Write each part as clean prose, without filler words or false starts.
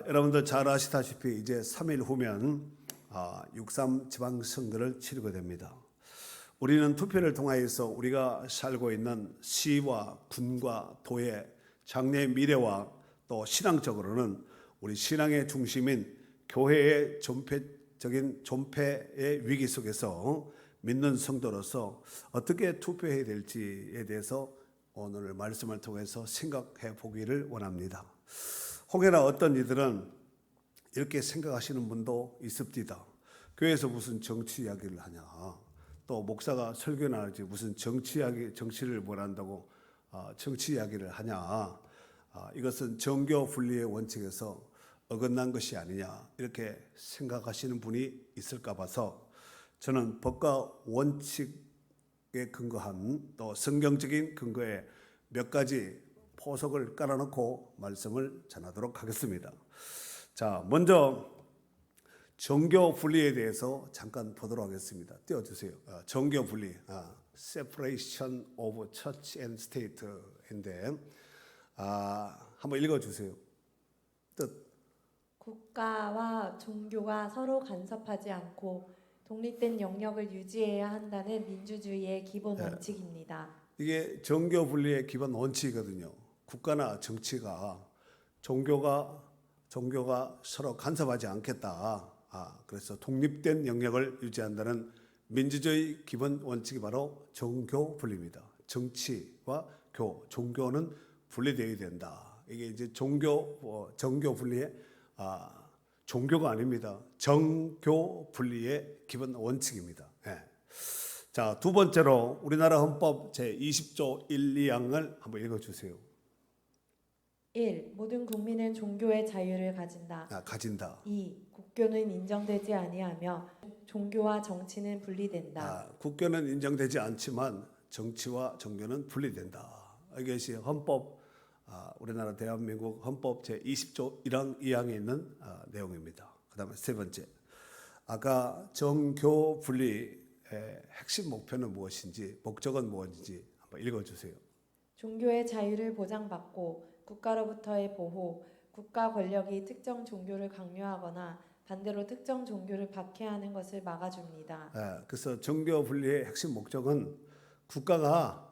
여러분들 잘 아시다시피 이제 3일 후면 6.3 지방선거를 치르게 됩니다. 우리는 투표를 통하여서 우리가 살고 있는 시와 군과 도의 장래의 미래와 또 신앙적으로는 우리 신앙의 중심인 교회의 존폐의 위기 속에서 믿는 성도로서 어떻게 투표해야 될지에 대해서 오늘 말씀을 통해서 생각해 보기를 원합니다. 혹여나 어떤 이들은 이렇게 생각하시는 분도 있습니다. 교회에서 무슨 정치 이야기를 하냐, 또 목사가 설교나 하지 무슨 정치를 뭘 한다고 정치 이야기를 하냐, 이것은 정교 분리의 원칙에서 어긋난 것이 아니냐, 이렇게 생각하시는 분이 있을까 봐서 저는 법과 원칙에 근거한 또 성경적인 근거에 몇 가지 포석을 깔아놓고 말씀을 전하도록 하겠습니다. 자, 먼저 정교 분리에 대해서 잠깐 보도록 하겠습니다. 띄워주세요. 정교 분리, separation of church and state인데, 한번 읽어주세요. 뜻. 국가와 종교가 서로 간섭하지 않고 독립된 영역을 유지해야 한다는 민주주의의 기본 원칙입니다. 이게 정교 분리의 기본 원칙이거든요. 국가나 정치가 종교가 서로 간섭하지 않겠다. 그래서 독립된 영역을 유지한다는 민주주의 기본 원칙이 바로 정교 분리입니다. 정치와 종교는 분리되어야 된다. 이게 이제 정교 분리의 종교가 아닙니다. 정교 분리의 기본 원칙입니다. 네. 자, 두 번째로 우리나라 헌법 제20조 1, 2항을 한번 읽어주세요. 1. 모든 국민은 종교의 자유를 가진다. 2. 국교는 인정되지 아니하며 종교와 정치는 분리된다. 국교는 인정되지 않지만 정치와 종교는 분리된다. 이것이 헌법, 우리나라 대한민국 헌법 제20조 1항 2항에 있는 내용입니다. 그 다음에 세 번째, 아까 정교 분리의 핵심 목표는 무엇인지, 목적은 무엇인지 한번 읽어주세요. 종교의 자유를 보장받고 국가로부터의 보호, 국가 권력이 특정 종교를 강요하거나 반대로 특정 종교를 박해하는 것을 막아줍니다. 그래서 정교 분리의 핵심 목적은 국가가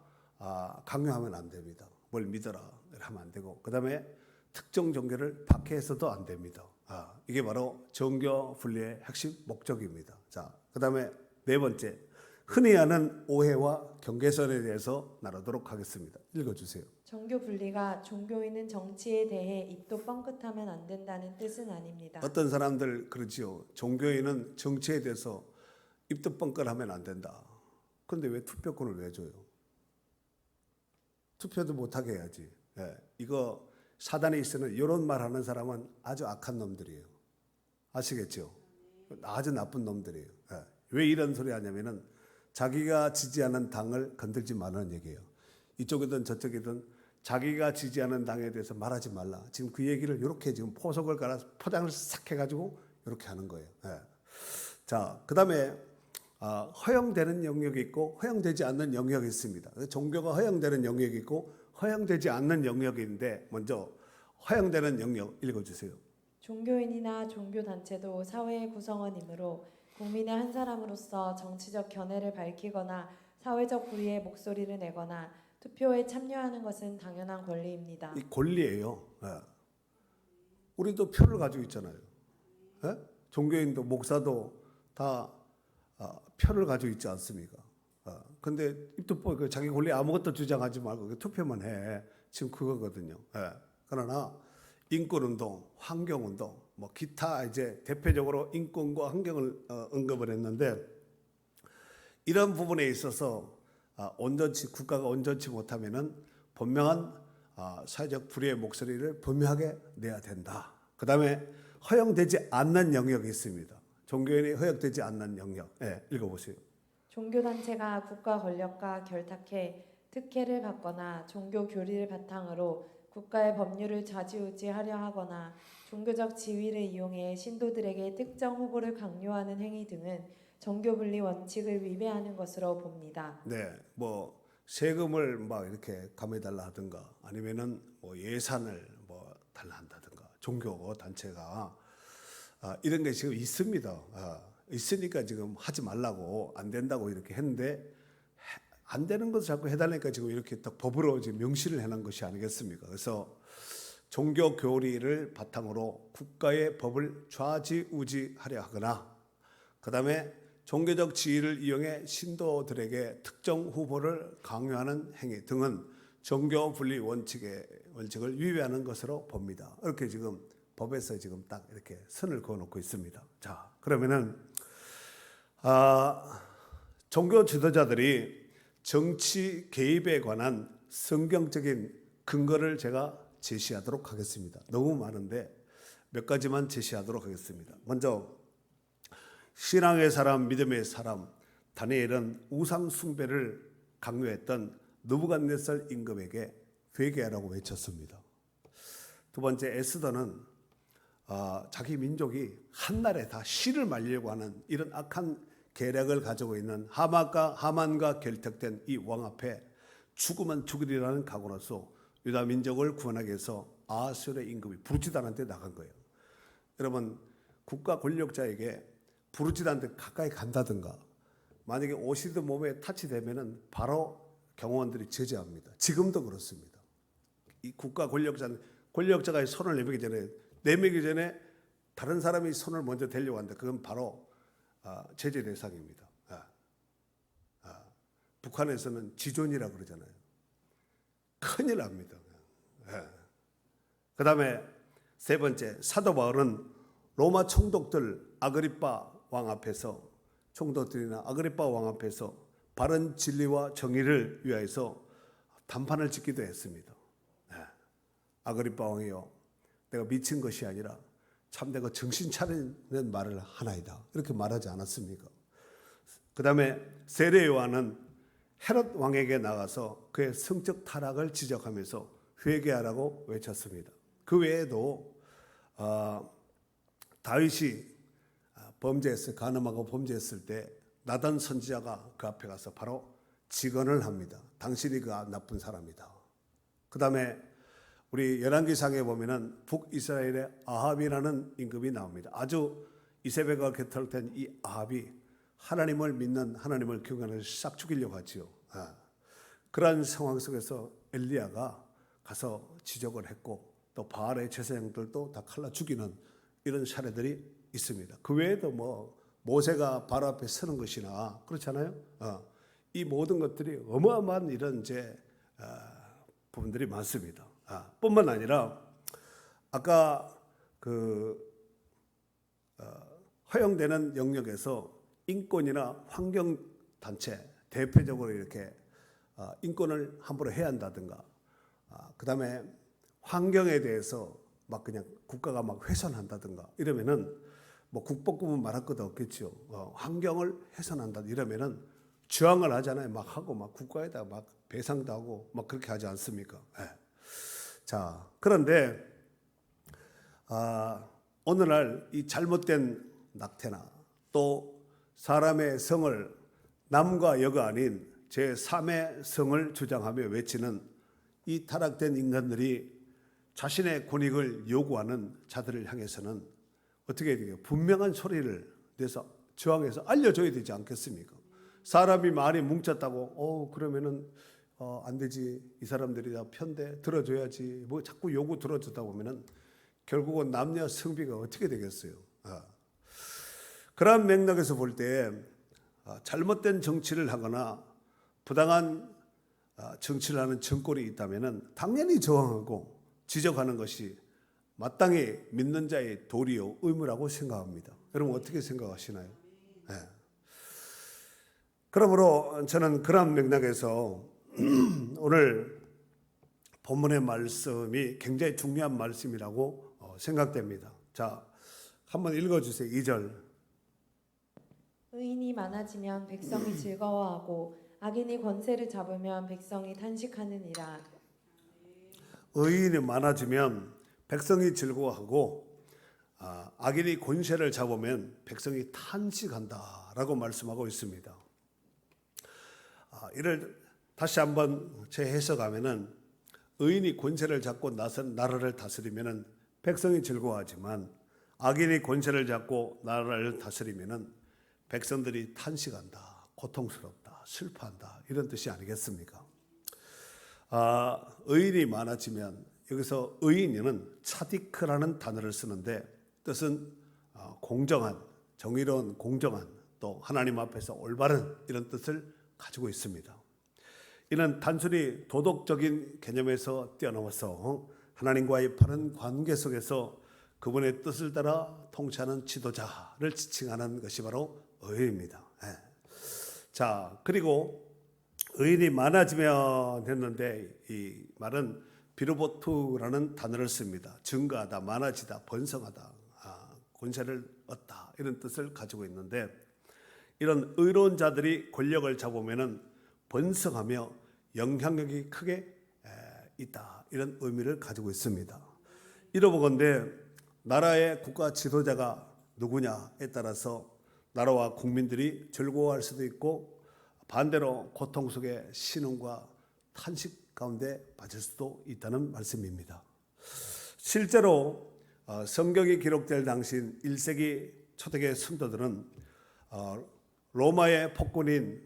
강요하면 안 됩니다. 뭘 믿어라 하면 안 되고, 그 다음에 특정 종교를 박해해서도 안 됩니다. 이게 바로 정교 분리의 핵심 목적입니다. 자, 그 다음에 네 번째, 흔히 하는 오해와 경계선에 대해서 나누도록 하겠습니다. 읽어주세요. 정교 분리가 종교인은 정치에 대해 입도 뻥끗하면 안 된다는 뜻은 아닙니다. 어떤 사람들 그러지요. 종교인은 정치에 대해서 입도 뻥끗하면 안 된다. 그런데 왜 투표권을 왜 줘요? 투표도 못하게 해야지. 이거 사단에 있으면 이런 말 하는 사람은 아주 악한 놈들이에요. 아시겠죠? 아주 나쁜 놈들이에요. 왜 이런 소리 하냐면은 자기가 지지하는 당을 건들지 말라는 얘기예요. 이쪽이든 저쪽이든 자기가 지지하는 당에 대해서 말하지 말라. 지금 그 얘기를 이렇게 지금 포석을 깔아서 포장을 싹 해가지고 이렇게 하는 거예요. 자, 그 다음에 허용되는 영역이 있고 허용되지 않는 영역이 있습니다. 종교가 허용되는 영역이 있고 허용되지 않는 영역이 있는데, 먼저 허용되는 영역 읽어주세요. 종교인이나 종교단체도 사회의 구성원이므로 국민의 한 사람으로서 정치적 견해를 밝히거나 사회적 불의의 목소리를 내거나 투표에 참여하는 것은 당연한 권리입니다. 이 권리예요. 우리도 표를 가지고 있잖아요. 종교인도 목사도 다 표를 가지고 있지 않습니까? 근데 입도 자기 권리 아무것도 주장하지 말고 투표만 해. 지금 그거거든요. 그러나 인권운동, 환경운동, 뭐 기타 이제 대표적으로 인권과 환경을 언급을 했는데, 이런 부분에 있어서 국가가 온전치 못하면은 분명한 사회적 불의의 목소리를 분명하게 내야 된다. 그 다음에 허용되지 않는 영역이 있습니다. 종교인이 허용되지 않는 영역. 읽어보세요. 종교단체가 국가 권력과 결탁해 특혜를 받거나 종교 교리를 바탕으로 국가의 법률을 좌지우지하려 하거나 종교적 지위를 이용해 신도들에게 특정 후보를 강요하는 행위 등은 정교 분리 원칙을 위배하는 것으로 봅니다. 네, 뭐 세금을 막 이렇게 감해달라 하든가, 아니면은 뭐 예산을 뭐 달라 한다든가, 종교 단체가 이런 게 지금 있습니다. 있으니까 지금 하지 말라고 안 된다고 이렇게 했는데 안 되는 것을 자꾸 해달라니까 지금 이렇게 딱 법으로 지금 명시를 해놓은 것이 아니겠습니까? 그래서 종교 교리를 바탕으로 국가의 법을 좌지우지하려 하거나 그다음에 종교적 지위를 이용해 신도들에게 특정 후보를 강요하는 행위 등은 종교 분리 원칙을 위배하는 것으로 봅니다. 이렇게 지금 법에서 지금 딱 이렇게 선을 그어놓고 있습니다. 자, 그러면은 종교 지도자들이 정치 개입에 관한 성경적인 근거를 제가 제시하도록 하겠습니다. 너무 많은데 몇 가지만 제시하도록 하겠습니다. 먼저 신앙의 사람, 믿음의 사람 다니엘은 우상 숭배를 강요했던 느부갓네살 임금에게 회개하라고 외쳤습니다. 두 번째, 에스더는 자기 민족이 한날에 다 씨를 말리려고 하는 이런 악한 계략을 가지고 있는 하만과 결탁된 이 왕 앞에 죽으면 죽으리라는 각오로서 유다 민족을 구원하기 위해서 아수르의 임금이 부르지단한테 나간 거예요. 여러분, 국가 권력자에게 부르지단한테 가까이 간다든가 만약에 오시드 몸에 타치되면은 바로 경호원들이 제재합니다. 지금도 그렇습니다. 이 국가 권력자가 손을 내밀기 전에 다른 사람이 손을 먼저 대려고 하는데 그건 바로 제재 대상입니다. 북한에서는 지존이라 그러잖아요. 큰일 납니다. 그 다음에 세 번째, 사도 바울은 로마 총독들 아그리빠 왕 앞에서 총독들이나 아그리빠 왕 앞에서 바른 진리와 정의를 위하여서 단판을 짓기도 했습니다. 아그리빠 왕이요, 내가 미친 것이 아니라 참 내가 정신 차리는 말을 하나이다, 이렇게 말하지 않았습니까? 그 다음에 세례 요한은 헤롯 왕에게 나가서 그의 성적 타락을 지적하면서 회개하라고 외쳤습니다. 그 외에도 다윗이 간음하고 범죄했을 때 나단 선지자가 그 앞에 가서 바로 직언을 합니다. 당신이 그 나쁜 사람이다. 그 다음에 우리 열왕기상에 보면은 북이스라엘의 아합이라는 임금이 나옵니다. 아주 이세벨과 개털된 이 아합이 하나님을 믿는, 하나님을 경외하는 싹 죽이려고 하지요. 그러한 상황 속에서 엘리야가 가서 지적을 했고 또 바알의 제사장들도 다 칼라 죽이는 이런 사례들이 있습니다. 그 외에도 모세가 바로 앞에 서는 것이나 그렇잖아요. 이 모든 것들이 어마어마한 이런 부분들이 많습니다. 뿐만 아니라 아까 허용되는 영역에서 인권이나 환경 단체 대표적으로 이렇게 인권을 함부로 해야 한다든가, 그 다음에 환경에 대해서 막 그냥 국가가 막 훼손한다든가 이러면은 국법금은 말할 것도 없겠죠. 환경을 훼손한다 이러면은 저항을 하잖아요. 막 하고 막 국가에다 막 배상도 하고 막 그렇게 하지 않습니까? 자, 그런데 오늘날 이 잘못된 낙태나 또 사람의 성을 남과 여가 아닌 제3의 성을 주장하며 외치는 이 타락된 인간들이 자신의 권익을 요구하는 자들을 향해서는 어떻게 해야 되겠어요? 분명한 소리를 내서 저항해서 알려줘야 되지 않겠습니까? 사람이 말이 뭉쳤다고 그러면은 안 되지, 이 사람들이 다 편대 들어줘야지, 자꾸 요구 들어주다 보면은 결국은 남녀 성비가 어떻게 되겠어요? 그런 맥락에서 볼 때 잘못된 정치를 하거나 부당한 정치를 하는 정권이 있다면은 당연히 저항하고 지적하는 것이 마땅히 믿는 자의 도리요 의무라고 생각합니다. 여러분 어떻게 생각하시나요? 그러므로 저는 그런 맥락에서 오늘 본문의 말씀이 굉장히 중요한 말씀이라고 생각됩니다. 자, 한번 읽어주세요. 2절. 의인이 많아지면 백성이 즐거워하고 악인이 권세를 잡으면 백성이 탄식하느니라. 의인이 많아지면 백성이 즐거워하고 악인이 권세를 잡으면 백성이 탄식한다라고 말씀하고 있습니다. 이를 다시 한번 재해석하면은 의인이 권세를 잡고 나라를 다스리면은 백성이 즐거워하지만 악인이 권세를 잡고 나라를 다스리면은 백성들이 탄식한다, 고통스럽다, 슬퍼한다 이런 뜻이 아니겠습니까? 의인이 많아지면 여기서 의인은 차디크라는 단어를 쓰는데 뜻은 공정한, 정의로운, 공정한 또 하나님 앞에서 올바른 이런 뜻을 가지고 있습니다. 이는 단순히 도덕적인 개념에서 뛰어넘어서 하나님과의 바른 관계 속에서 그분의 뜻을 따라 통치하는 지도자를 지칭하는 것이 바로 의인입니다. 자, 그리고 의인이 많아지면 했는데 이 말은 비로보트라는 단어를 씁니다. 증가하다, 많아지다, 번성하다, 권세를 얻다 이런 뜻을 가지고 있는데 이런 의로운 자들이 권력을 잡으면은 번성하며 영향력이 크게 있다 이런 의미를 가지고 있습니다. 이러보건대 나라의 국가 지도자가 누구냐에 따라서 나라와 국민들이 즐거워할 수도 있고 반대로 고통 속의 신음과 탄식 가운데 빠질 수도 있다는 말씀입니다. 실제로 성경이 기록될 당시인 1세기 초대교회 성도들은 로마의 폭군인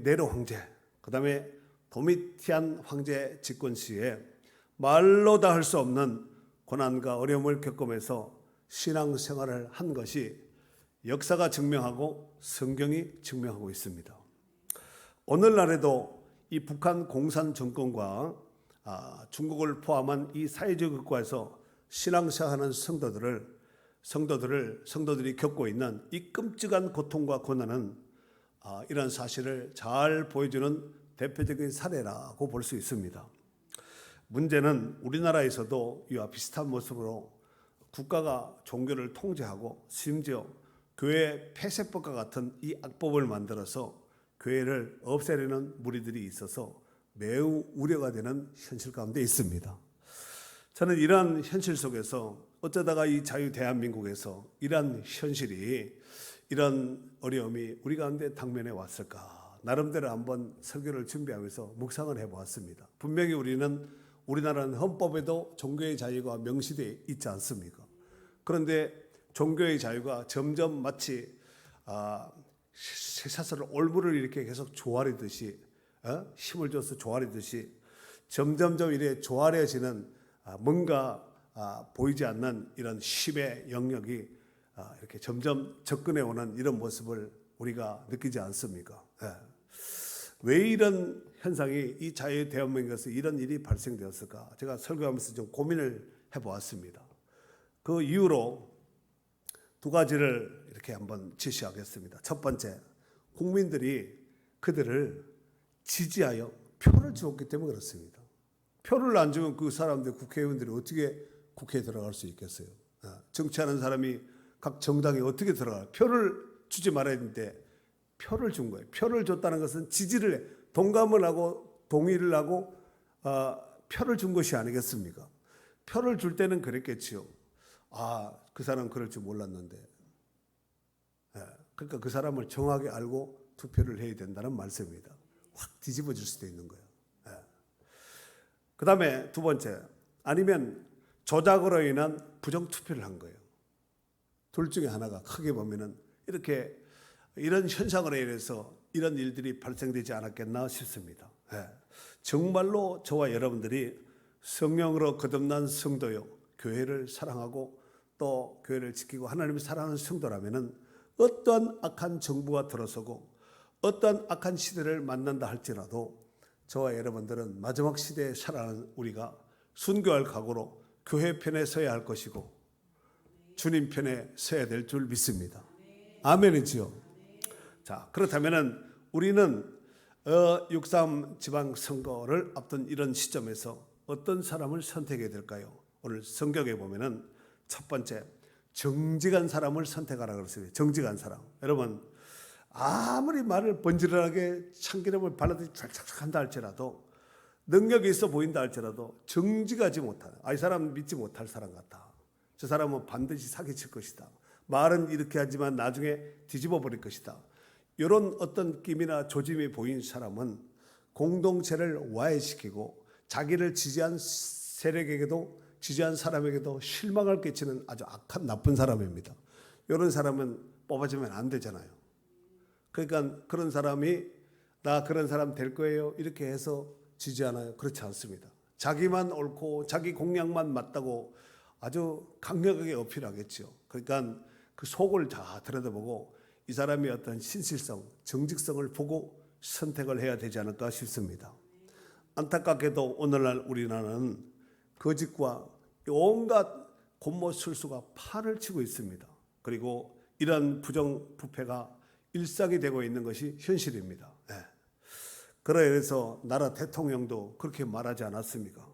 네로 황제, 그 다음에 도미티안 황제 집권 시에 말로 다 할 수 없는 고난과 어려움을 겪으면서 신앙생활을 한 것이 역사가 증명하고 성경이 증명하고 있습니다. 오늘날에도 이 북한 공산 정권과 중국을 포함한 이 사회주의 국가에서 신앙생활하는 성도들이 겪고 있는 이 끔찍한 고통과 고난은 이런 사실을 잘 보여주는 대표적인 사례라고 볼 수 있습니다. 문제는 우리나라에서도 이와 비슷한 모습으로 국가가 종교를 통제하고 심지어 교회 폐쇄법과 같은 이 악법을 만들어서 교회를 없애려는 무리들이 있어서 매우 우려가 되는 현실 가운데 있습니다. 저는 이러한 현실 속에서 어쩌다가 이 자유 대한민국에서 이러한 현실이 이런 어려움이 우리 가운데 당면해 왔을까 나름대로 한번 설교를 준비하면서 묵상을 해보았습니다. 분명히 우리나라는 헌법에도 종교의 자유가 명시되어 있지 않습니까? 그런데 종교의 자유가 점점 마치 쇠사슬을 올무를 이렇게 계속 조아리듯이 힘을 줘서 조아리듯이 점점점 이렇게 조아려지는 뭔가 보이지 않는 이런 힘의 영역이 이렇게 점점 접근해 오는 이런 모습을 우리가 느끼지 않습니까? 왜 이런 현상이 이 자유 대한민국에서 이런 일이 발생되었을까? 제가 설교하면서 좀 고민을 해보았습니다. 그 이유로 두 가지를 이렇게 한번 제시하겠습니다. 첫 번째, 국민들이 그들을 지지하여 표를 주었기 때문에 그렇습니다. 표를 안 주면 그 사람들 국회의원들이 어떻게 국회에 들어갈 수 있겠어요? 정치하는 사람이 각 정당에 어떻게 들어가요? 표를 주지 말아야 되는데 표를 준 거예요. 표를 줬다는 것은 지지를 해, 동감을 하고 동의를 하고 표를 준 것이 아니겠습니까? 표를 줄 때는 그랬겠지요. 그 사람 그럴 줄 몰랐는데. 그러니까 그 사람을 정확히 알고 투표를 해야 된다는 말씀입니다. 확 뒤집어질 수도 있는 거예요. 그 다음에 두 번째, 아니면 조작으로 인한 부정투표를 한 거예요. 둘 중에 하나가 크게 보면은 이런 현상으로 인해서 이런 일들이 발생되지 않았겠나 싶습니다. 정말로 저와 여러분들이 성령으로 거듭난 성도요, 교회를 사랑하고 또 교회를 지키고 하나님을 사랑하는 성도라면은 어떠한 악한 정부가 들어서고 어떠한 악한 시대를 만난다 할지라도 저와 여러분들은 마지막 시대에 살아가는 우리가 순교할 각오로 교회 편에 서야 할 것이고 주님 편에 서야 될 줄 믿습니다. 아멘이지요. 자, 그렇다면은 우리는 6.3 지방선거를 앞둔 이런 시점에서 어떤 사람을 선택해야 될까요? 오늘 성경에 보면은 첫 번째, 정직한 사람을 선택하라 그랬어요. 정직한 사람. 여러분, 아무리 말을 번지르하게 참기름을 발라도 쫙쫙 한다 할지라도 능력이 있어 보인다 할지라도 정직하지 못한, 이 사람 믿지 못할 사람 같다. 저 사람은 반드시 사기칠 것이다. 말은 이렇게 하지만 나중에 뒤집어 버릴 것이다. 이런 어떤 끼미나 조짐이 보인 사람은 공동체를 와해시키고 자기를 지지한 세력에게도 지지한 사람에게도 실망을 끼치는 아주 악한 나쁜 사람입니다. 이런 사람은 뽑아주면 안 되잖아요. 그러니까 그런 사람이 나 그런 사람 될 거예요 이렇게 해서 지지하나요? 그렇지 않습니다. 자기만 옳고 자기 공약만 맞다고 아주 강력하게 어필하겠죠. 그러니까 그 속을 다 들여다보고 이 사람의 어떤 신실성, 정직성을 보고 선택을 해야 되지 않을까 싶습니다. 안타깝게도 오늘날 우리나라는 거짓과 온갖 곤모술수가 판을 치고 있습니다. 그리고 이런 부정부패가 일상이 되고 있는 것이 현실입니다. 그래서 나라 대통령도 그렇게 말하지 않았습니까?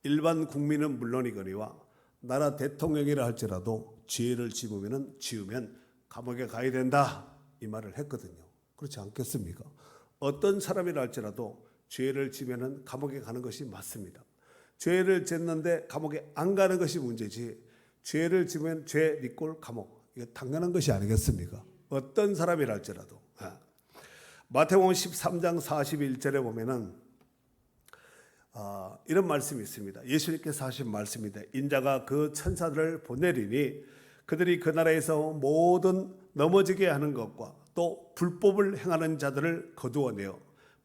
일반 국민은 물론이거니와 나라 대통령이라 할지라도 죄를 지으면 감옥에 가야 된다 이 말을 했거든요. 그렇지 않겠습니까? 어떤 사람이라 할지라도 죄를 지으면 감옥에 가는 것이 맞습니다. 죄를 짓는데 감옥에 안 가는 것이 문제지 죄를 지으면 죄, 니꼴, 감옥 이게 당연한 것이 아니겠습니까? 어떤 사람이라 할지라도. 마태복음 13장 41절에 보면은 이런 말씀이 있습니다. 예수님께서 하신 말씀입니다. 인자가 그 천사들을 보내리니 그들이 그 나라에서 모든 넘어지게 하는 것과 또 불법을 행하는 자들을 거두어내어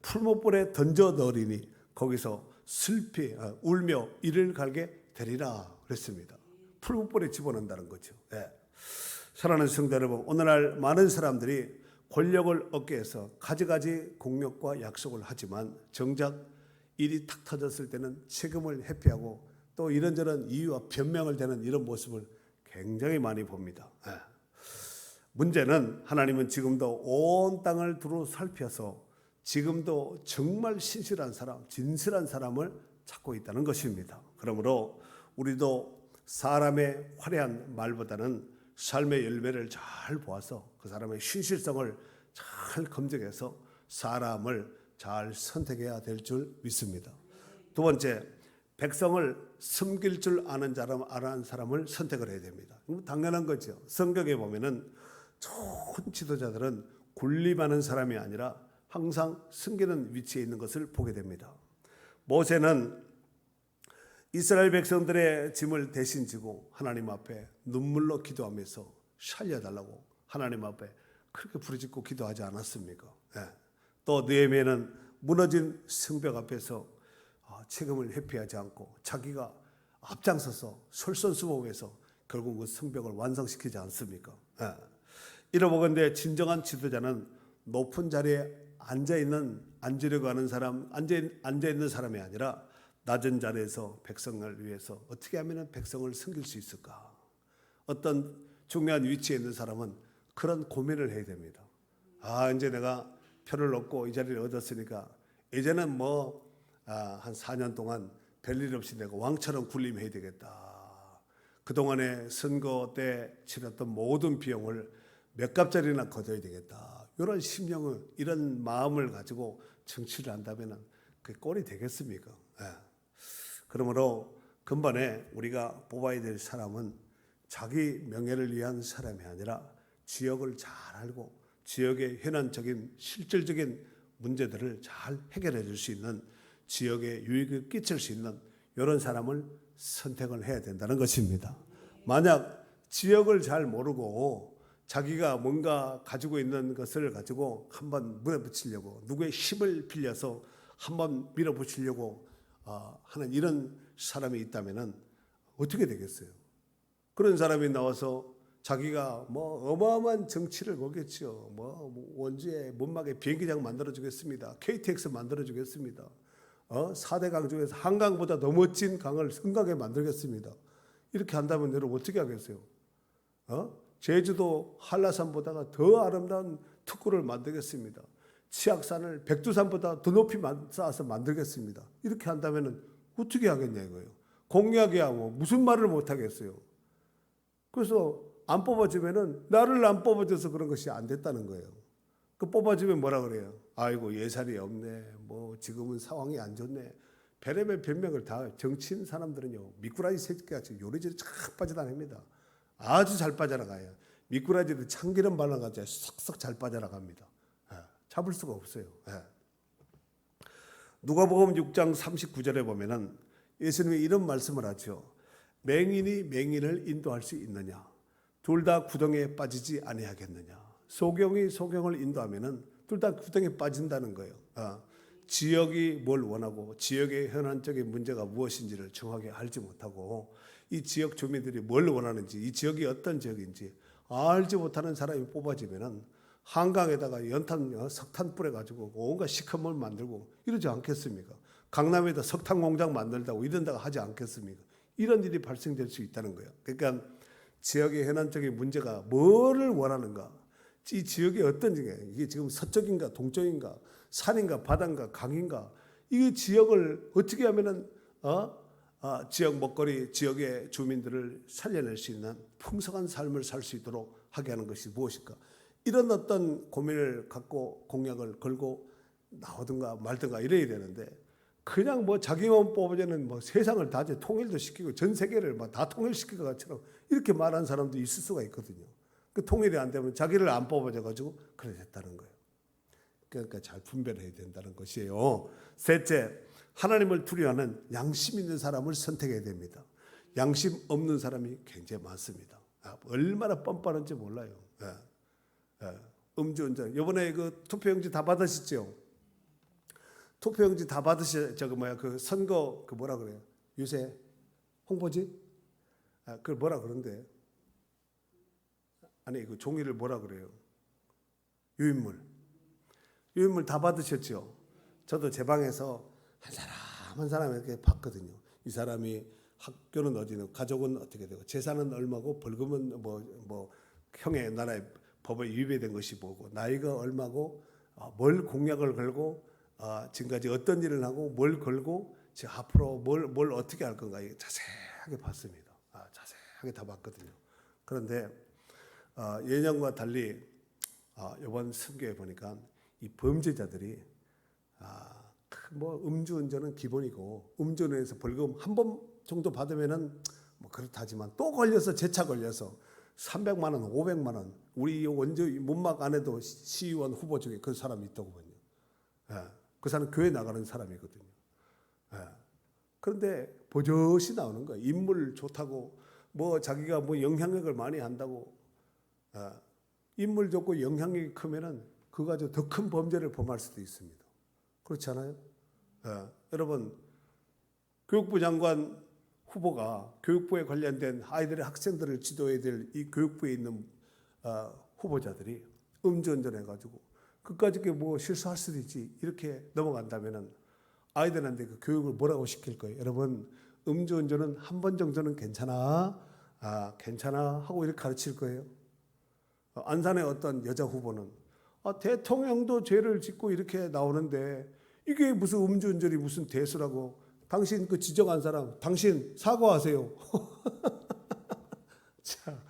풀무불에 던져 넣으리니 거기서 슬피 울며 이를 갈게 되리라 그랬습니다. 풀무불에 집어넣는다는 거죠. 사랑하는 성도 여러분, 오늘날 많은 사람들이 권력을 얻기 위해서 가지가지 공약과 약속을 하지만 정작 일이 탁 터졌을 때는 책임을 회피하고 또 이런저런 이유와 변명을 대는 이런 모습을 굉장히 많이 봅니다. 문제는 하나님은 지금도 온 땅을 두루 살펴서 지금도 정말 신실한 사람, 진실한 사람을 찾고 있다는 것입니다. 그러므로 우리도 사람의 화려한 말보다는 삶의 열매를 잘 보아서 그 사람의 신실성을 잘 검증해서 사람을 잘 선택해야 될 줄 믿습니다. 두 번째, 백성을 섬길 줄 아는 사람을 선택을 해야 됩니다. 당연한 거죠. 성경에 보면은 좋은 지도자들은 군림하는 사람이 아니라 항상 섬기는 위치에 있는 것을 보게 됩니다. 모세는 이스라엘 백성들의 짐을 대신 지고 하나님 앞에 눈물로 기도하면서 살려달라고 하나님 앞에 그렇게 부르짖고 기도하지 않았습니까? 또 느헤미야는 무너진 성벽 앞에서 책임을 회피하지 않고 자기가 앞장서서 솔선수범해서 결국 그 성벽을 완성시키지 않습니까? 이러보건대 진정한 지도자는 높은 자리에 앉으려고 하는 사람, 앉아있는 사람이 아니라 낮은 자리에서 백성을 위해서 어떻게 하면 백성을 섬길 수 있을까? 어떤 중요한 위치에 있는 사람은 그런 고민을 해야 됩니다. 이제 내가 표를 얻고 이 자리를 얻었으니까 이제는 한 4년 동안 별일 없이 내가 왕처럼 군림해야 되겠다. 그동안에 선거 때 치렀던 모든 비용을 몇 값짜리나 거둬야 되겠다. 이런 심령을, 이런 마음을 가지고 정치를 한다면 그게 꼴이 되겠습니까? 그러므로 근본에 우리가 뽑아야 될 사람은 자기 명예를 위한 사람이 아니라 지역을 잘 알고 지역의 현안적인 실질적인 문제들을 잘 해결해 줄 수 있는 지역에 유익을 끼칠 수 있는 이런 사람을 선택을 해야 된다는 것입니다. 만약 지역을 잘 모르고 자기가 뭔가 가지고 있는 것을 가지고 한번 물어붙이려고 누구의 힘을 빌려서 한번 밀어붙이려고 하는 이런 사람이 있다면 어떻게 되겠어요? 그런 사람이 나와서 자기가 어마어마한 정치를 걸겠죠. 원주에 문막에 비행기장 만들어주겠습니다. KTX 만들어주겠습니다. 4대 강 중에서 한강보다 더 멋진 강을 성강에 만들겠습니다. 이렇게 한다면 여러분 어떻게 하겠어요? 제주도 한라산보다가 더 아름다운 특구를 만들겠습니다. 치악산을 백두산보다 더 높이 쌓아서 만들겠습니다. 이렇게 한다면 어떻게 하겠냐 이거예요. 공약이야 무슨 말을 못 하겠어요. 그래서 안 뽑아주면은 나를 안 뽑아줘서 그런 것이 안 됐다는 거예요. 그 뽑아주면 뭐라 그래요? 아이고 예산이 없네. 지금은 상황이 안 좋네. 별의별 변명을 다 정치인 사람들은요 미꾸라지 새끼같이 요리조리 쫙 빠져나갑니다. 아주 잘 빠져나가요. 미꾸라지를 참기름 발라가지고 쏙쏙 잘 빠져나갑니다. 잡을 수가 없어요. 누가복음 6장 39절에 보면은 예수님이 이런 말씀을 하죠. 맹인이 맹인을 인도할 수 있느냐? 둘 다 구덩이에 빠지지 아니하겠느냐? 소경이 소경을 인도하면은 둘 다 구덩이에 빠진다는 거예요. 지역이 뭘 원하고 지역의 현안적인 문제가 무엇인지를 정확히 알지 못하고 이 지역 주민들이 뭘 원하는지 이 지역이 어떤 지역인지 알지 못하는 사람이 뽑아지면은 한강에다가 연탄, 석탄 뿌려가지고 온갖 시커먼 만들고 이러지 않겠습니까? 강남에다 석탄 공장 만들다고 이런다고 하지 않겠습니까? 이런 일이 발생될 수 있다는 거예요. 그러니까 지역의 현안적인 문제가 뭐를 원하는가? 이 지역이 어떤 지역이에요? 이게 지금 서쪽인가 동쪽인가 산인가 바다인가 강인가? 이 지역을 어떻게 하면은 지역 먹거리, 지역의 주민들을 살려낼 수 있는 풍성한 삶을 살 수 있도록 하게 하는 것이 무엇일까? 이런 어떤 고민을 갖고 공약을 걸고 나오든가 말든가 이래야 되는데 그냥 뭐 자기만 뽑으려는 뭐 세상을 다 이제 통일도 시키고 전 세계를 막 다 통일시킬 것 것처럼 이렇게 말하는 사람도 있을 수가 있거든요. 그 통일이 안 되면 자기를 안 뽑아줘 가지고 그래 됐다는 거예요. 그러니까 잘 분별해야 된다는 것이에요. 셋째, 하나님을 두려워하는 양심 있는 사람을 선택해야 됩니다. 양심 없는 사람이 굉장히 많습니다. 얼마나 뻔뻔한지 몰라요. 음주운전. 이번에 그 투표용지 다 받으셨죠? 투표용지 다 그 선거 그 뭐라 그래요? 유세 홍보지? 그걸 뭐라 그런데? 아니 그 종이를 뭐라 그래요? 유인물 다 받으셨죠? 저도 제 방에서 한 사람 이렇게 봤거든요. 이 사람이 학교는 어디는 가족은 어떻게 되고 재산은 얼마고 벌금은 뭐 형의 나라의 법에 위배된 것이 뭐고 나이가 얼마고 뭘 공약을 걸고 지금까지 어떤 일을 하고 뭘 걸고 지금 앞으로 뭘 어떻게 할 건가 자세하게 봤습니다. 자세하게 다 봤거든요. 그런데 예년과 달리 이번 선거에 보니까 이 범죄자들이 뭐 음주운전은 기본이고 음주운전에서 벌금 한 번 정도 받으면은 뭐 그렇다지만 또 걸려서 재차 걸려서 300만 원, 500만 원 우리 원주 문막 안에도 시의원 후보 중에 그 사람이 있더군요. 그 사람 교회 나가는 사람이거든요. 그런데 버젓이 나오는 거예요. 인물 좋다고 뭐 자기가 뭐 영향력을 많이 한다고 인물 좋고 영향력이 크면은 그거 가지고 더 큰 범죄를 범할 수도 있습니다. 그렇지 않아요? 여러분 교육부 장관 후보가 교육부에 관련된 아이들의 학생들을 지도해야 될 이 교육부에 있는 후보자들이 음주운전해가지고 그까짓 게 뭐 실수할 수도 있지 이렇게 넘어간다면은 아이들한테 그 교육을 뭐라고 시킬 거예요? 여러분 음주운전은 한 번 정도는 괜찮아, 괜찮아 하고 이렇게 가르칠 거예요. 안산의 어떤 여자 후보는 대통령도 죄를 짓고 이렇게 나오는데 이게 무슨 음주운전이 무슨 대수라고 당신 그 지적한 사람 당신 사과하세요. 자,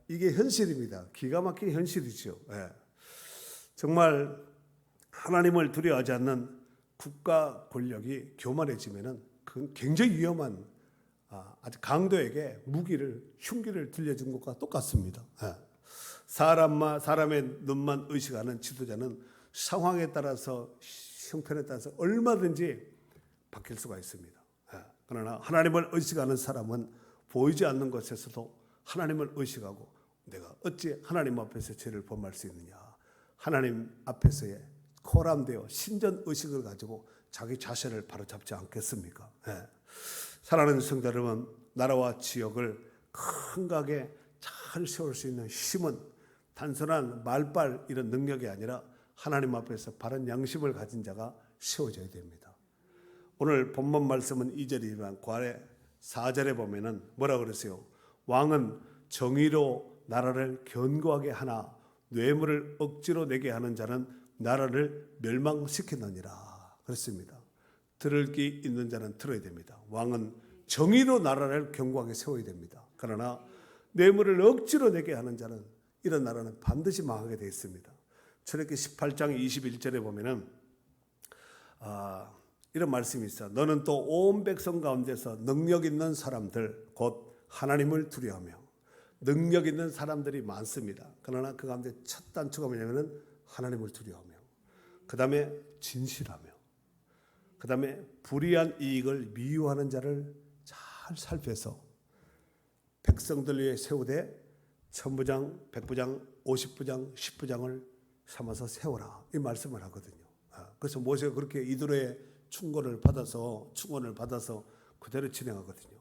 이게 현실입니다. 기가 막힌 현실이죠. 정말 하나님을 두려워하지 않는 국가 권력이 교만해지면은 그건 굉장히 위험한 아주 강도에게 흉기를 들려준 것과 똑같습니다. 사람의 눈만 의식하는 지도자는 상황에 따라서 형편에 따라서 얼마든지 바뀔 수가 있습니다. 그러나 하나님을 의식하는 사람은 보이지 않는 것에서도 하나님을 의식하고 내가 어찌 하나님 앞에서 죄를 범할 수 있느냐. 하나님 앞에서의 코람되어 신전 의식을 가지고 자기 자신을 바로잡지 않겠습니까? 사랑하는 성도 여러분, 나라와 지역을 큰가게 잘 세울 수 있는 힘은 단순한 말빨 이런 능력이 아니라 하나님 앞에서 바른 양심을 가진 자가 세워져야 됩니다. 오늘 본문 말씀은 2절이지만 그 아래 4절에 보면은 뭐라 그러세요? 왕은 정의로 나라를 견고하게 하나 뇌물을 억지로 내게 하는 자는 나라를 멸망시키느니라 그랬습니다. 들을 귀 있는 자는 들어야 됩니다. 왕은 정의로 나라를 견고하게 세워야 됩니다. 그러나 뇌물을 억지로 내게 하는 자는 이런 나라는 반드시 망하게 되어 있습니다. 출애굽기 18장 21절에 보면은 이런 말씀이 있어요. 너는 또 온 백성 가운데서 능력 있는 사람들 곧 하나님을 두려워하며 능력 있는 사람들이 많습니다. 그러나 그 가운데 첫 단추가 뭐냐면은 하나님을 두려워하며 그 다음에 진실하며 그 다음에 불의한 이익을 미워하는 자를 잘 살펴서 백성들 위해 세우되 천부장, 백부장, 50부장, 10부장을 삼아서 세워라 이 말씀을 하거든요. 그래서 모세가 그렇게 이들의 충고를 받아서 그대로 진행하거든요.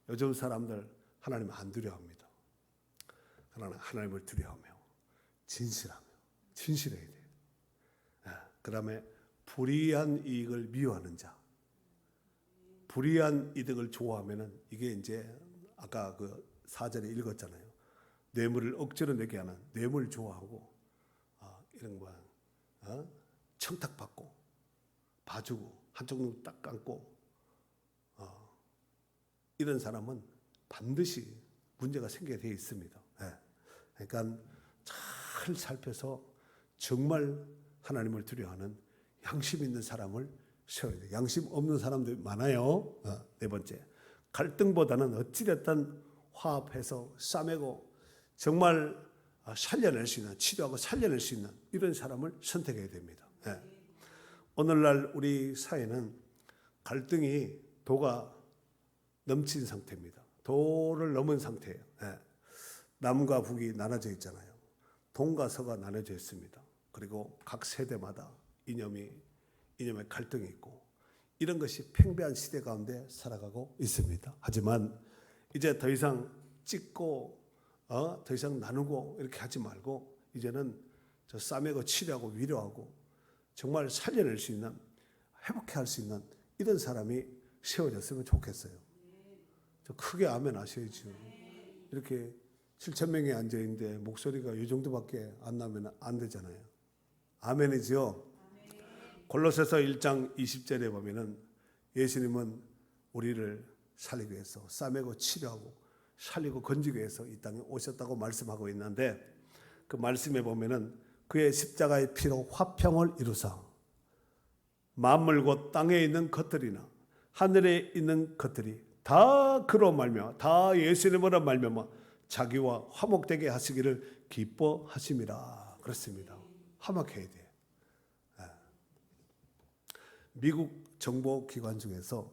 요즘 사람들 하나님 안 두려워합니다. 하나님을 두려워하며 진실해야 돼요. 그 다음에 불의한 이익을 미워하는 자, 불의한 이득을 좋아하면은 이게 이제 아까 그 4절에 읽었잖아요. 뇌물을 억지로 내게 하는 뇌물 좋아하고 이런 거 청탁받고 봐주고 한쪽 눈 딱 감고 이런 사람은 반드시 문제가 생기게 되어 있습니다. 그러니까 잘 살펴서 정말 하나님을 두려워하는 양심 있는 사람을 세워야 돼요. 양심 없는 사람들 많아요. 네 번째, 갈등보다는 어찌됐든 화합해서 싸매고 정말 살려낼 수 있는, 치료하고 살려낼 수 있는 이런 사람을 선택해야 됩니다. 오늘날 우리 사회는 갈등이 도가 넘친 상태입니다. 도를 넘은 상태예요. 남과 북이 나눠져 있잖아요. 동과 서가 나눠져 있습니다. 그리고 각 세대마다 이념의 갈등이 있고 이런 것이 팽배한 시대 가운데 살아가고 있습니다. 하지만 이제 더 이상 찢고 더 이상 나누고 이렇게 하지 말고 이제는 저 싸매고 치료하고 위로하고 정말 살려낼 수 있는, 회복해 할 수 있는 이런 사람이 세워졌으면 좋겠어요. 저 크게 아멘 하셔야죠. 이렇게 7,000명이 앉아있는데 목소리가 이 정도밖에 안 나면 안 되잖아요. 아멘이죠. 골로새서 1장 20절에 보면은 예수님은 우리를 살리기 위해서 싸매고 치료하고 살리고 건지기 위해서 이 땅에 오셨다고 말씀하고 있는데 그 말씀에 보면은 그의 십자가의 피로 화평을 이루사 만물 곧 땅에 있는 것들이나 하늘에 있는 것들이 다 그로 말미암아 다 예수님으로 말미암아 자기와 화목되게 하시기를 기뻐하심이라 그렇습니다. 화목해야 돼. 미국 정보기관 중에서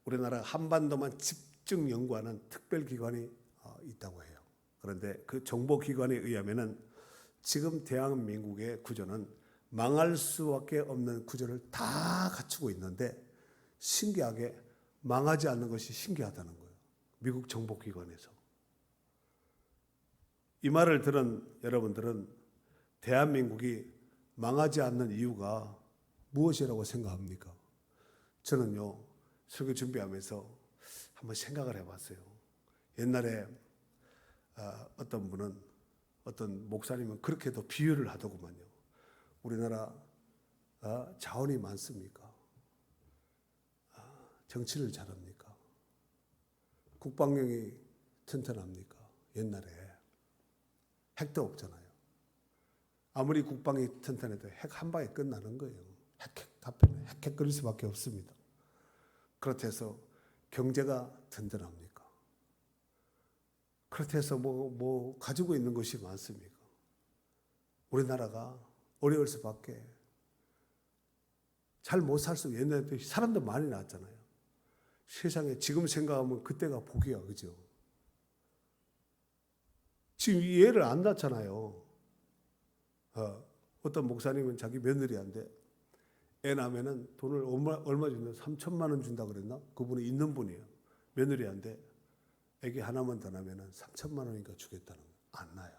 우리나라 한반도만 집중 연구하는 특별기관이 있다고 해요. 그런데 그 정보기관에 의하면은 지금 대한민국의 구조는 망할 수밖에 없는 구조를 다 갖추고 있는데 신기하게 망하지 않는 것이 신기하다는 거예요. 미국 정보기관에서. 이 말을 들은 여러분들은 대한민국이 망하지 않는 이유가 무엇이라고 생각합니까? 저는요, 설교 준비하면서 한번 생각을 해봤어요. 옛날에 어떤 분은, 어떤 목사님은 그렇게도 비유를 하더구만요. 우리나라 자원이 많습니까? 정치를 잘합니까? 국방력이 튼튼합니까? 옛날에 핵도 없잖아요. 아무리 국방이 튼튼해도 핵 한 방에 끝나는 거예요. 핵 그릴 수밖에 없습니다. 그렇다 해서 경제가 든든합니까? 그렇다 해서 뭐 가지고 있는 것이 많습니까? 우리나라가 어려울 수밖에, 잘 못 살 수, 옛날에 사람도 많이 나왔잖아요. 세상에 지금 생각하면 그때가 복이야, 그죠? 지금 이 애를 안 낳잖아요. 어떤 목사님은 자기 며느리한테 애 낳으면은 돈을 얼마 준다? 3천만 원 준다 그랬나? 그분이 있는 분이에요. 며느리한테 애기 하나만 더 낳으면은 3천만 원이니까 주겠다는 거예요. 안 나요.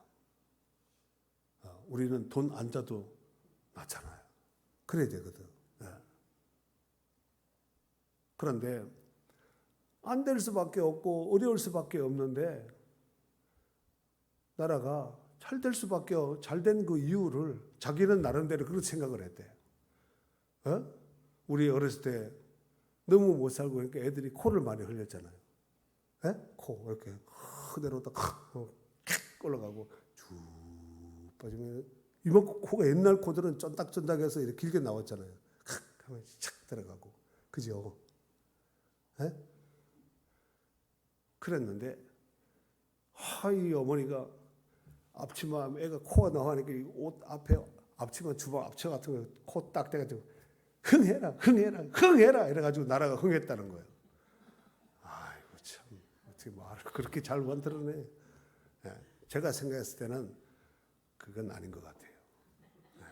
우리는 돈 안 자도 낳잖아요. 그래야 되거든. 그런데 안 될 수밖에 없고 어려울 수밖에 없는데 나라가 잘 될 수밖에 잘 된 그 이유를 자기는 나름대로 그렇게 생각을 했대. 우리 어렸을 때 너무 못 살고 그러니까 애들이 코를 많이 흘렸잖아요. 코 이렇게 그대로 딱 올라가고 쭉 빠지면 이만큼 코가 옛날 코들은 쫀딱쫀딱해서 이렇게 길게 나왔잖아요. 하면 착 들어가고 그죠? 그랬는데 이 어머니가 앞치마 애가 코가 나오니까 옷 앞에 앞치마 주방 앞치마 같은 거 코 딱 대가지고 흥해라 이래가지고 나라가 흥했다는 거예요. 아이고 참 어떻게 말을 그렇게 잘 만들어내. 예, 제가 생각했을 때는 그건 아닌 것 같아요. 예,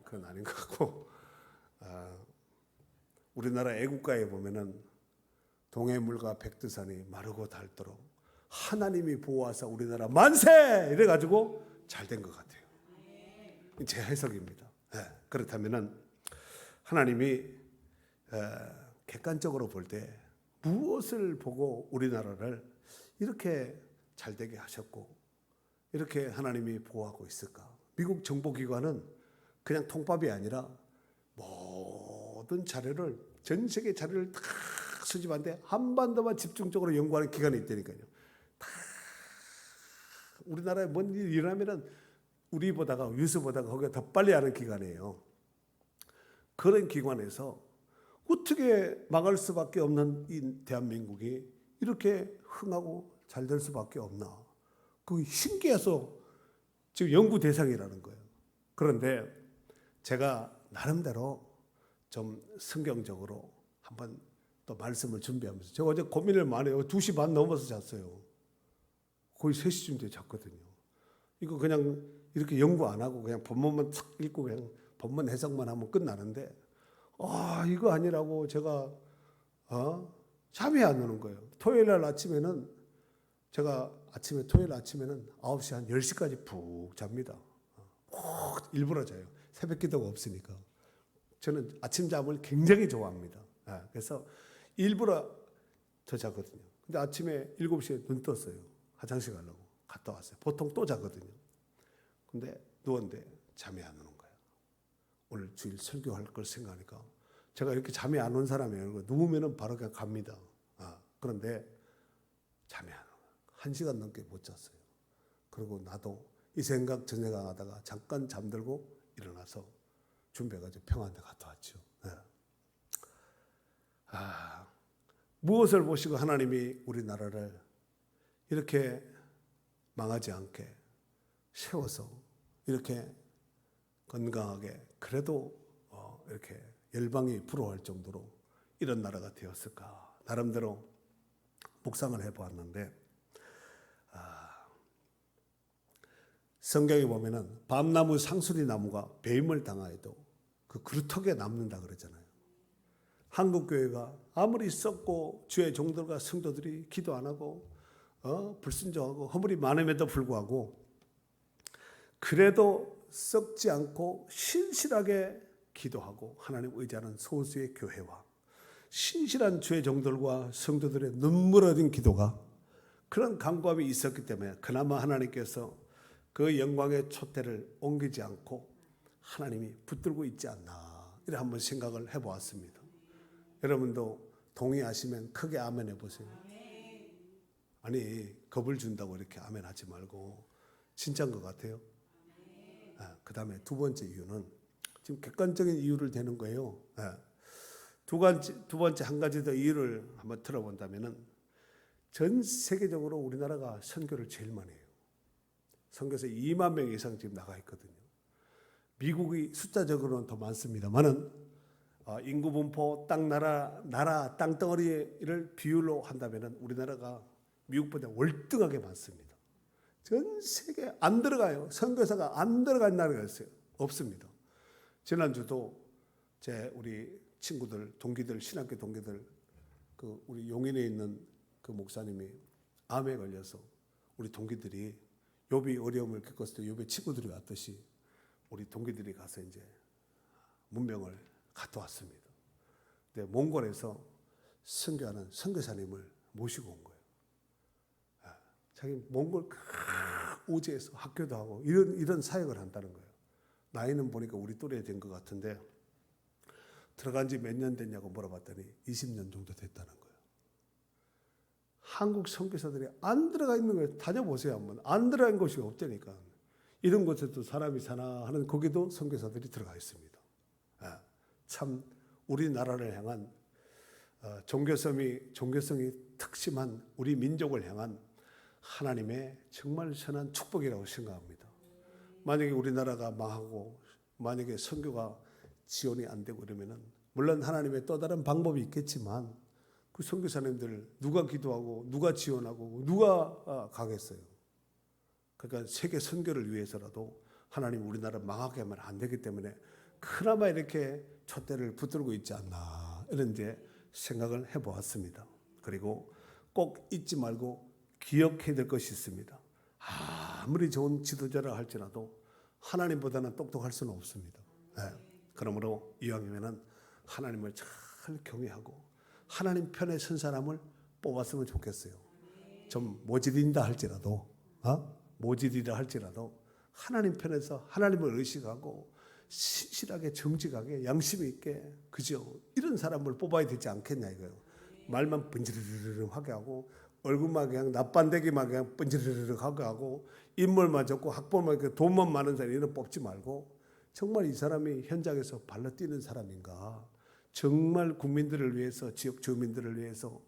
그건 아닌 것 같고, 우리나라 애국가에 보면은 동해물과 백두산이 마르고 닳도록 하나님이 보호하사 우리나라 만세! 이래가지고 잘 된 것 같아요. 제 해석입니다. 예, 그렇다면은 하나님이 객관적으로 볼 때 무엇을 보고 우리나라를 이렇게 잘 되게 하셨고 이렇게 하나님이 보호하고 있을까? 미국 정보기관은 그냥 통밥이 아니라 모든 자료를 전 세계 자료를 다 수집하는데 한반도만 집중적으로 연구하는 기관이 있다니까요. 다 우리나라에 뭔 일이 일어나면은 우리보다가 뉴스보다가 거기가 더 빨리 하는 기관이에요. 그런 기관에서 어떻게 망할 수밖에 없는 이 대한민국이 이렇게 흥하고 잘 될 수밖에 없나? 그게 신기해서 지금 연구 대상이라는 거예요. 그런데 제가 나름대로 좀 성경적으로 한번 또 말씀을 준비하면서 제가 어제 고민을 많이 해요. 2시 반 넘어서 잤어요. 거의 3시쯤 돼 잤거든요. 이거 그냥 이렇게 연구 안 하고 그냥 본문만 탁 읽고 그냥 본문 해석만 하면 끝나는데 이거 아니라고 제가 잠이 안 오는 거예요. 토요일 날 아침에는 제가 토요일 아침에는 9시 한 10시까지 푹 잡니다. 일부러 자요. 새벽 기도가 없으니까. 저는 아침 잠을 굉장히 좋아합니다. 그래서 일부러 더 자거든요. 근데 아침에 7시에 눈 떴어요. 화장실 가려고 갔다 왔어요. 보통 또 자거든요. 근데 누웠는데 잠이 안 오는 거예요. 오늘 주일 설교할 걸 생각하니까 제가 이렇게 잠이 안 온 사람이에요. 누우면은 바로 그냥 갑니다. 그런데 잠이 안 오는 거예요. 1시간 넘게 못 잤어요. 그리고 나도 이 생각 저 생각 하다가 잠깐 잠들고 일어나서 준비해가지고 평안대 갔다 왔죠. 무엇을 보시고 하나님이 우리나라를 이렇게 망하지 않게 세워서 이렇게 건강하게 그래도 이렇게 열방이 부러워할 정도로 이런 나라가 되었을까? 나름대로 묵상을 해보았는데 성경에 보면은 밤나무 상수리 나무가 배임을 당하여도 그 그루터기에 남는다 그러잖아요. 한국 교회가 아무리 썩고 주의 종들과 성도들이 기도 안 하고 불순종하고 허물이 많음에도 불구하고 그래도 썩지 않고 신실하게 기도하고 하나님 의지하는 소수의 교회와 신실한 주의 종들과 성도들의 눈물 어린 기도가 그런 간구함이 있었기 때문에 그나마 하나님께서 그 영광의 촛대를 옮기지 않고 하나님이 붙들고 있지 않나 이렇게 한번 생각을 해보았습니다. 여러분도 동의하시면 크게 아멘 해보세요. 아니 겁을 준다고 이렇게 아멘 하지 말고 진짜인 것 같아요. 그 다음에 두 번째 이유는 지금 객관적인 이유를 대는 거예요. 두 번째 한 가지 더 이유를 한번 들어본다면은 전 세계적으로 우리나라가 선교를 제일 많이 해요. 선교사 2만 명 이상 지금 나가 있거든요. 미국이 숫자적으로는 더 많습니다만은 인구 분포, 나라 땅덩어리를 비율로 한다면은 우리나라가 미국보다 월등하게 많습니다. 전 세계 안 들어가요. 선교사가 안 들어간 나라가 있어요. 없습니다. 지난주도 우리 친구들, 동기들, 신학교 동기들, 우리 용인에 있는 그 목사님이 암에 걸려서 우리 동기들이 욥이 어려움을 겪었을 때 욥의 친구들이 왔듯이 우리 동기들이 가서 이제 문명을 갔다 왔습니다. 근데 몽골에서 선교하는 선교사님을 모시고 온 거예요. 자기 몽골 오지에서 학교도 하고 이런 사역을 한다는 거예요. 나이는 보니까 우리 또래 된 것 같은데 들어간 지 몇 년 됐냐고 물어봤더니 20년 정도 됐다는 거예요. 한국 선교사들이 안 들어가 있는 거예요. 다녀보세요 한번. 안 들어간 곳이 없다니까. 이런 곳에도 사람이 사나 하는 거기도 선교사들이 들어가 있습니다. 참 우리나라를 향한 종교성이 특심한 우리 민족을 향한 하나님의 정말 선한 축복이라고 생각합니다. 만약에 우리나라가 망하고 만약에 선교가 지원이 안 되고 이러면은 물론 하나님의 또 다른 방법이 있겠지만 그 선교사님들 누가 기도하고 누가 지원하고 누가 가겠어요. 그러니까 세계 선교를 위해서라도 하나님 우리나라 망하게 하면 안 되기 때문에 그나마 이렇게 촛대를 붙들고 있지 않나 이런 이제 생각을 해보았습니다. 그리고 꼭 잊지 말고 기억해야 될 것이 있습니다. 아무리 좋은 지도자라 할지라도 하나님보다는 똑똑할 수는 없습니다. 네. 그러므로 이왕이면은 하나님을 잘 경외하고 하나님 편에 선 사람을 뽑았으면 좋겠어요. 좀 모질인다 할지라도, 모질이라 할지라도 하나님 편에서 하나님을 의식하고 신실하게 정직하게 양심 있게 그죠? 이런 사람을 뽑아야 되지 않겠냐 이거예요. 말만 번지르르르하게 하고 얼굴만 그냥 납반대기만 그냥 번지르르르하게 하고 인물만 좋고 학벌만 있고 돈만 많은 사람 이런 뽑지 말고 정말 이 사람이 현장에서 발로 뛰는 사람인가? 정말 국민들을 위해서 지역 주민들을 위해서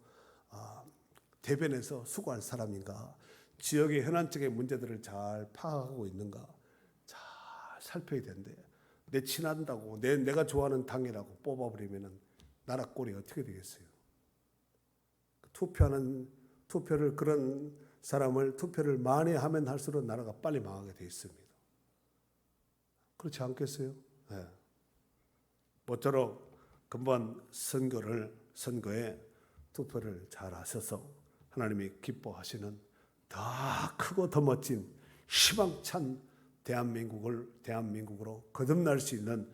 대변해서 수고할 사람인가? 지역의 현안적인 문제들을 잘 파악하고 있는가? 잘 살펴야 되는데 내 친한다고 내가 좋아하는 당이라고 뽑아버리면은 나라 꼴이 어떻게 되겠어요? 투표를 그런 사람을 투표를 많이 하면 할수록 나라가 빨리 망하게 돼 있습니다. 그렇지 않겠어요? 네. 모쪼록 금번 선거에 투표를 잘 하셔서 하나님이 기뻐하시는 더 크고 더 멋진 희망찬 대한민국으로 거듭날 수 있는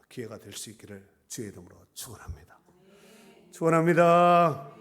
기회가 될 수 있기를 주의 이름으로 축원합니다. 축원합니다.